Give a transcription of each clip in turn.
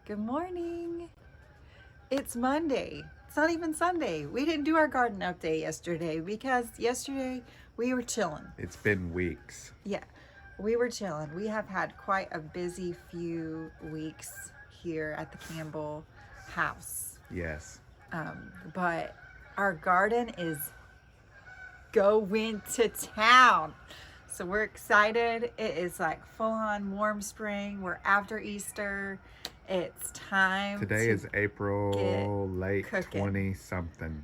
Good morning. It's Monday. It's not even Sunday. We didn't do our garden update yesterday because yesterday we were chilling. It's been weeks. Yeah, we were chilling. We have had quite a busy few weeks here at the Campbell house. Yes. But our garden is going to town. So we're excited. It is like full on warm spring. We're after Easter. It's time. Today is April late cooking. 20 something.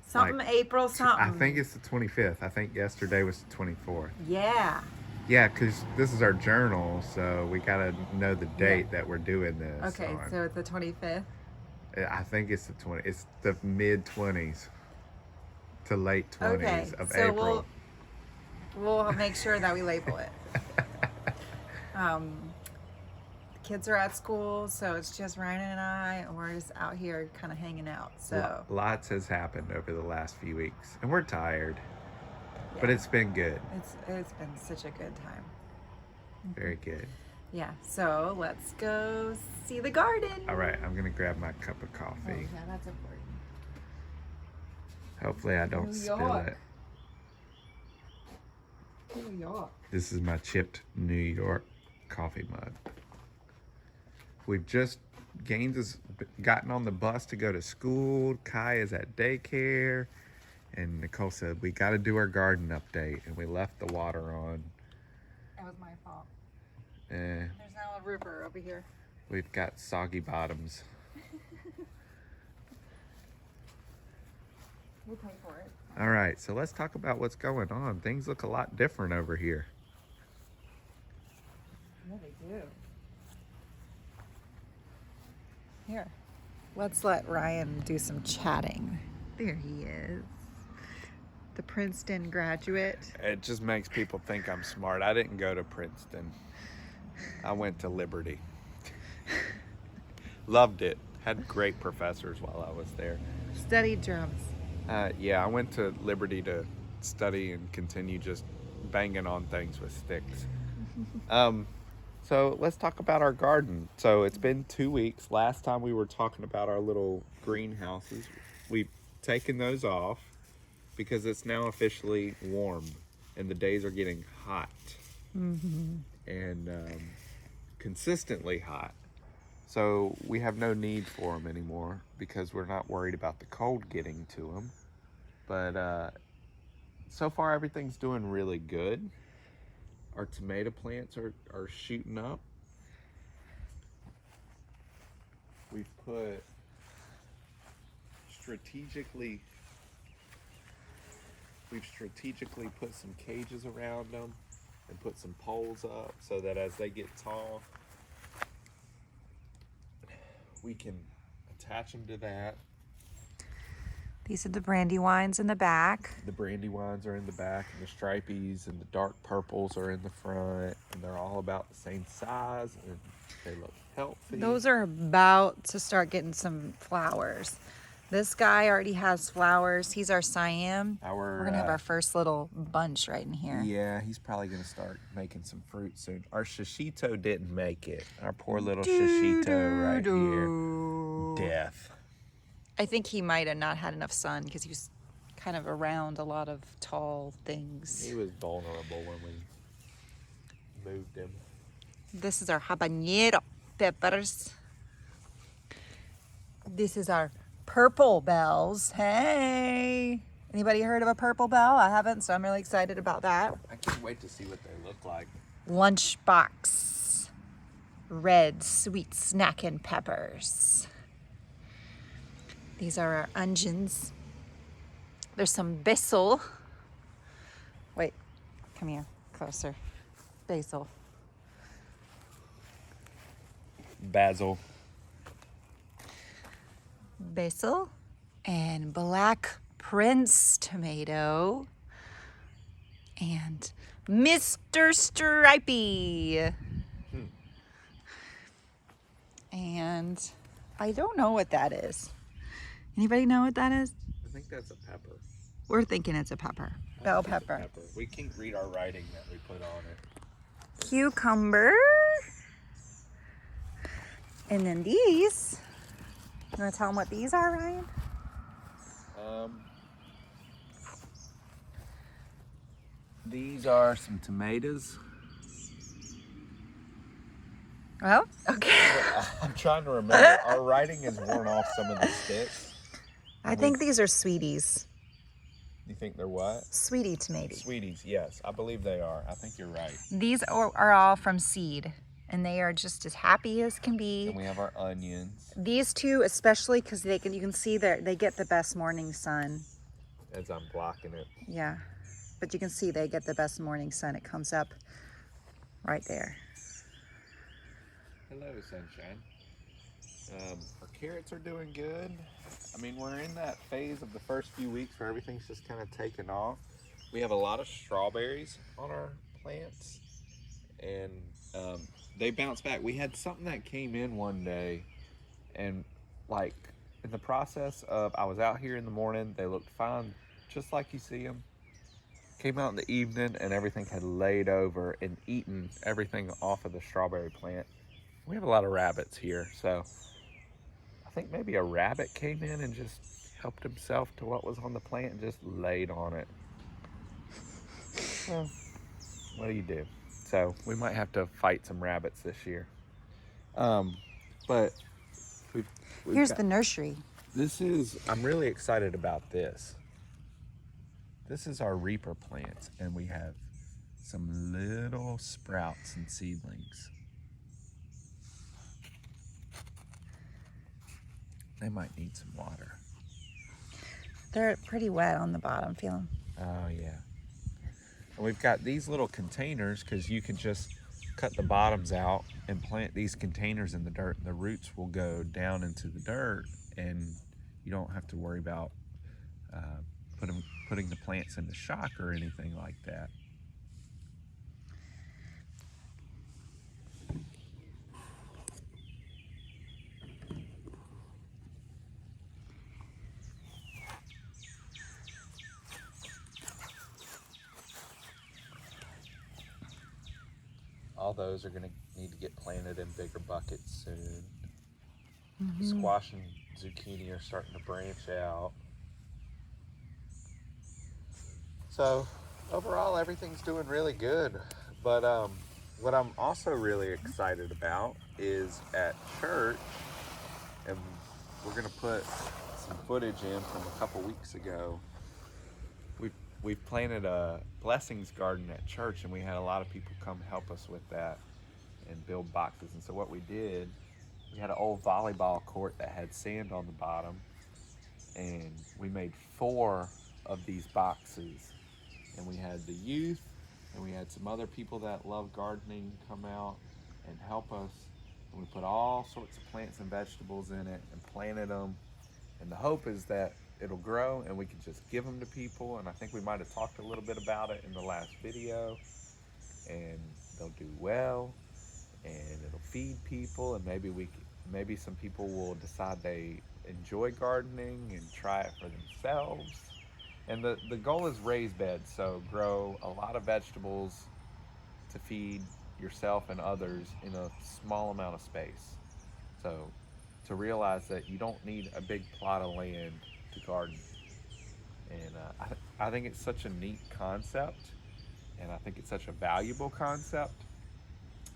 Something Like, April something. I think it's the 25th. I think yesterday was the 24th. Yeah. Yeah, because this is our journal, so we got to know the date that we're doing this. Okay, on. so it's the 25th. I think it's the 20. It's the mid 20s to late 20s of so April. We'll make sure that we label it. The kids are at school, so it's just Ryan and I, and we're just out here kind of hanging out. So Lots has happened over the last few weeks, and we're tired, yeah. but it's been good. It's been such a good time. Very good. Yeah, so let's go see the garden. All right, I'm gonna grab my cup of coffee. Oh, yeah, that's important. Hopefully I don't New spill York. it. New York. This is my chipped New York coffee mug. We've just, Gaines has gotten on the bus to go to school. Kai is at daycare. And Nicole said, we got to do our garden update. And we left the water on. That was my fault. Eh, There's now a river over here. we've got soggy bottoms. We'll pay for it. All right, so let's talk about what's going on. Things look a lot different over here. Yeah, they do. Here, let's let Ryan do some chatting. There he is. The Princeton graduate. It just makes people think I'm smart. I didn't go to Princeton. I went to Liberty. Loved it. Had great professors while I was there. Studied drums. Yeah, I went to Liberty to study and continue just banging on things with sticks. So let's talk about our garden. So it's been 2 weeks. Last time we were talking about our little greenhouses. We've taken those off because it's now officially warm and the days are getting hot. And consistently hot. So we have no need for them anymore because we're not worried about the cold getting to them. But so far everything's doing really good. Our tomato plants are shooting up. We've strategically put some cages around them and put some poles up so that as they get tall, we can attach them to that. These are the brandywines in the back. The brandywines are in the back, and the stripies and the dark purples are in the front, and they're all about the same size, and they look healthy. Those are about to start getting some flowers. This guy already has flowers. He's our Siam. We're gonna have our first little bunch right in here. Yeah, he's probably gonna start making some fruit soon. Our shishito didn't make it. Our poor little shishito right here. Death. I think he might have not had enough sun because he was kind of around a lot of tall things. He was vulnerable when we moved him. This is our habanero peppers. This is our purple bells. Hey, anybody heard of a purple bell? I haven't, so I'm really excited about that. I can't wait to see what they look like. Lunchbox red sweet snackin' peppers. These are our onions. There's some basil. Wait, come here, closer. Basil. Basil. Basil and black prince tomato and Mr. Stripey. And I don't know what that is. Anybody know what that is? I think that's a pepper. We're thinking it's a pepper. Bell pepper. We can't read our writing that we put on it. Cucumber. And then these, you want to tell them what these are, Ryan? These are some tomatoes. Oh, okay. I'm trying to remember. Our writing has worn off some of the sticks. I think these are sweeties. You think they're what? Sweetie tomatoes. Sweeties, yes. I believe they are. I think you're right. These are all from seed, and they are just as happy as can be. And we have our onions. These two especially, because you can see they get the best morning sun. As I'm blocking it. Yeah, but you can see they get the best morning sun. It comes up right there. Hello, sunshine. Our carrots are doing good. I mean, we're in that phase of the first few weeks where everything's just kind of taken off. We have a lot of strawberries on our plants, and they bounce back. We had something that came in one day, and like in the process of, I was out here in the morning, they looked fine, just like you see them. Came out in the evening, and everything had laid over and eaten everything off of the strawberry plant. We have a lot of rabbits here, so I think maybe a rabbit came in and just helped himself to what was on the plant and just laid on it. Well, what do you do? So we might have to fight some rabbits this year. But here's the nursery. I'm really excited about this. This is our Reaper plants, and we have some little sprouts and seedlings. They might need some water. They're pretty wet on the bottom, feel them. Oh, yeah. And we've got these little containers because you can just cut the bottoms out and plant these containers in the dirt. The roots will go down into the dirt, and you don't have to worry about putting the plants into shock or anything like that. All those are going to need to get planted in bigger buckets soon. Mm-hmm. Squash and zucchini are starting to branch out. So overall, everything's doing really good. But what I'm also really excited about is at church, and we're going to put some footage in from a couple weeks ago. We've planted a blessings garden at church, and we had a lot of people come help us with that and build boxes. And so what we did, we had an old volleyball court that had sand on the bottom, and we made 4 of these boxes. And we had the youth, and we had some other people that love gardening come out and help us. And we put all sorts of plants and vegetables in it and planted them. And the hope is that it'll grow and we can just give them to people. And I think we might have talked a little bit about it in the last video. And they'll do well, and it'll feed people, and maybe some people will decide they enjoy gardening and try it for themselves. And the goal is raised beds, so grow a lot of vegetables to feed yourself and others in a small amount of space. So to realize that you don't need a big plot of land to garden. And I think it's such a neat concept, and I think it's such a valuable concept.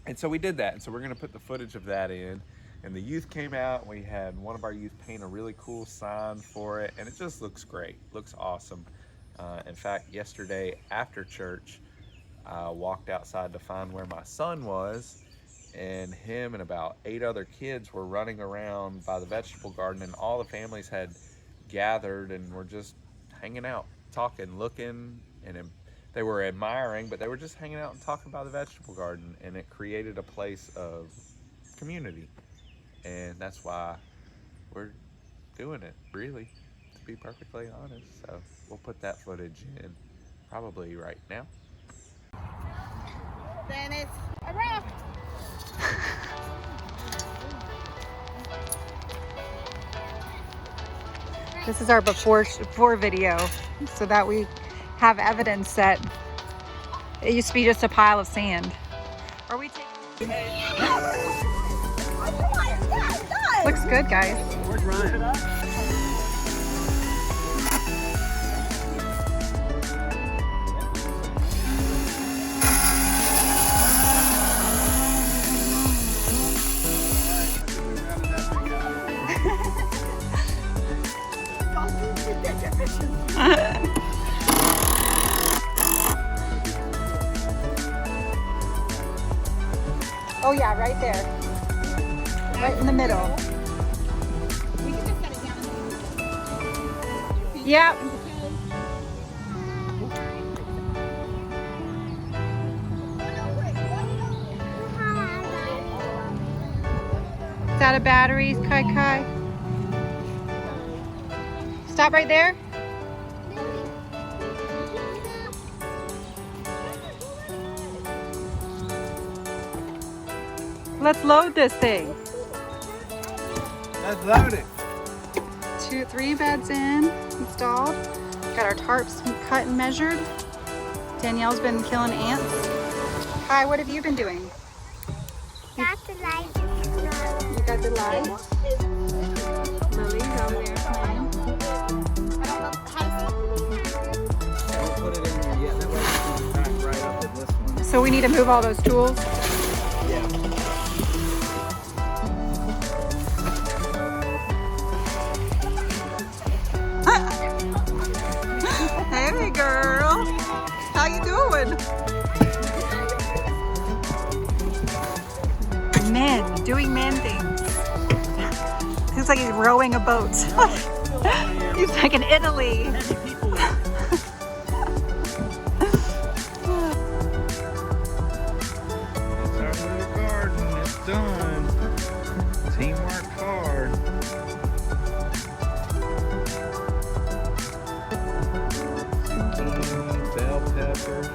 And so we did that, and so we're going to put the footage of that in. And the youth came out, we had one of our youth paint a really cool sign for it, and it just looks great, looks awesome. In fact, yesterday after church, I walked outside to find where my son was, and him and about 8 other kids were running around by the vegetable garden, and all the families had gathered and were just hanging out, talking, looking, and they were admiring, but they were just hanging out and talking about the vegetable garden, and it created a place of community. And that's why we're doing it, really, to be perfectly honest. So we'll put that footage in probably right now. Then it's a wrap. This is our before video, so that we have evidence that it used to be just a pile of sand. Are we taking? Oh my God! good, guys. Where's Ryan? Oh yeah, right there. Right in the middle. We can just set it down. Yep. Is that a battery, Kai Kai? Stop right there. Let's load this thing. Let's load it. 3 beds installed. Got our tarps cut and measured. Danielle's been killing ants. Kai, what have you been doing? Got the light. You got the lights. Lily's over there playing. Don't put it in there yet. That way it's going to back right up in this one. So we need to move all those tools. Yeah. Hey girl, how you doing? Men, doing man things. Looks like he's rowing a boat. He's like in Italy. It's our little garden. It's done. Teamwork hard. Zucchini, bell peppers.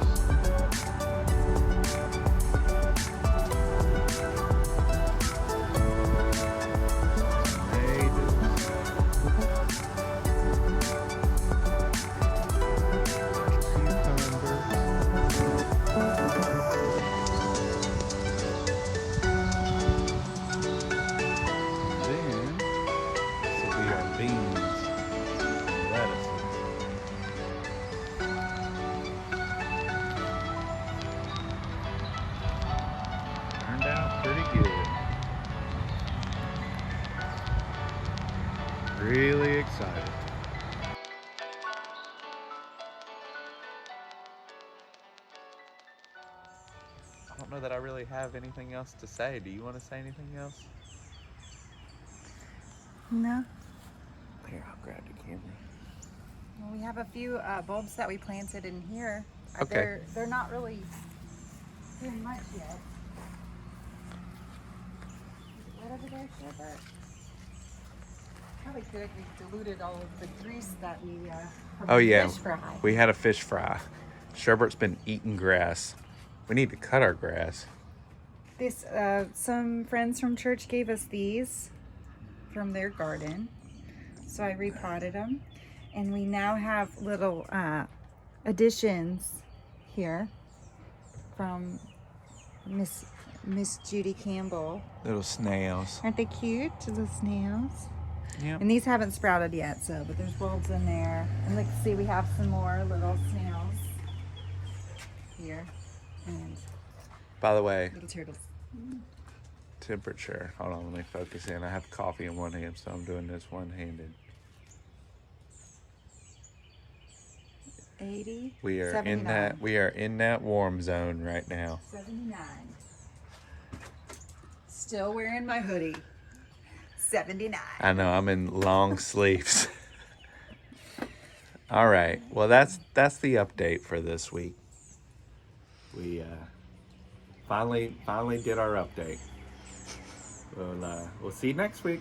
Turned out pretty good. Really excited. I don't know that I really have anything else to say. Do you want to say anything else? No. Here, I'll grab the camera. Well, we have a few bulbs that we planted in here. Okay. They're not really doing much yet. Right over there, Sherbert. Probably good if we diluted all of the grease that we from Oh the yeah, fish fry. we had a fish fry. Sherbert's been eating grass. We need to cut our grass. This some friends from church gave us these from their garden, so I repotted them, and we now have little additions here from Miss Judy Campbell. Little snails. Aren't they cute, the snails? Yep. And these haven't sprouted yet, so but there's bulbs in there. And let's see, we have some more little snails here, and By the way, little turtles. temperature. Hold on, let me focus in. I have coffee in one hand, so I'm doing this one-handed. 80. We are 79. in that warm zone right now. 79. Still wearing my hoodie. 79. I know, I'm in long sleeves. All right. Well, that's the update for this week. We finally did our update. We'll see you next week.